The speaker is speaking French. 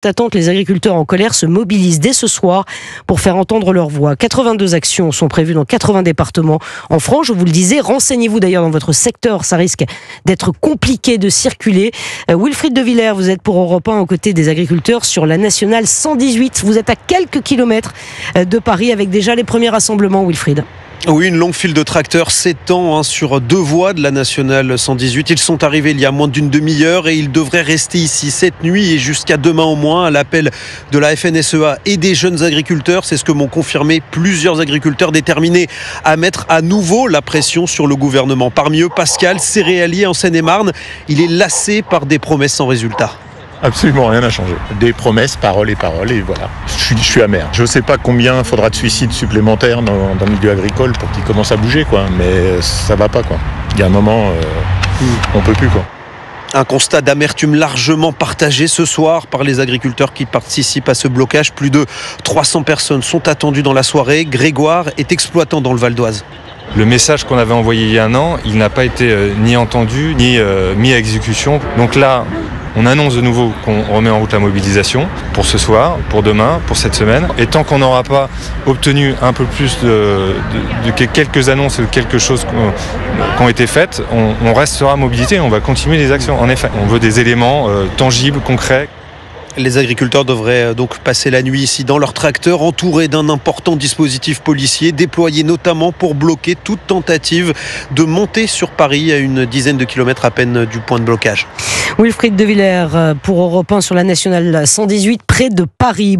attente, les agriculteurs en colère se mobilisent dès ce soir pour faire entendre leur voix. 82 actions sont prévues dans 80 départements en France. Je vous le disais, renseignez-vous d'ailleurs dans votre secteur, ça risque d'être compliqué de circuler. Wilfried de Villers, vous êtes pour Europe 1 aux côtés des agriculteurs sur la nationale 118. Vous êtes à quelques kilomètres de Paris avec déjà les premiers rassemblements, Wilfried. Oui, une longue file de tracteurs s'étend sur deux voies de la nationale 118. Ils sont arrivés il y a moins d'une demi-heure et ils devraient rester ici cette nuit et jusqu'à demain au moins à l'appel de la FNSEA et des jeunes agriculteurs. C'est ce que m'ont confirmé plusieurs agriculteurs déterminés à mettre à nouveau la pression sur le gouvernement. Parmi eux, Pascal, céréalier en Seine-et-Marne. Il est lassé par des promesses sans résultat. Absolument rien n'a changé. Des promesses, paroles et voilà. Je suis amer. Je ne sais pas combien faudra de suicides supplémentaires dans le milieu agricole pour qu'ils commencent à bouger, mais ça va pas, Il y a un moment, on peut plus, Un constat d'amertume largement partagé ce soir par les agriculteurs qui participent à ce blocage. Plus de 300 personnes sont attendues dans la soirée. Grégoire est exploitant dans le Val d'Oise. Le message qu'on avait envoyé il y a un an, il n'a pas été ni entendu, ni mis à exécution. Donc là, on annonce de nouveau qu'on remet en route la mobilisation pour ce soir, pour demain, pour cette semaine. Et tant qu'on n'aura pas obtenu un peu plus de quelques annonces, quelque chose qui ont été faites, on restera mobilisé, on va continuer les actions. En effet, on veut des éléments tangibles, concrets. Les agriculteurs devraient donc passer la nuit ici dans leur tracteur, entourés d'un important dispositif policier, déployé notamment pour bloquer toute tentative de monter sur Paris à une dizaine de kilomètres à peine du point de blocage. Wilfried de Villers pour Europe 1 sur la nationale 118 près de Paris.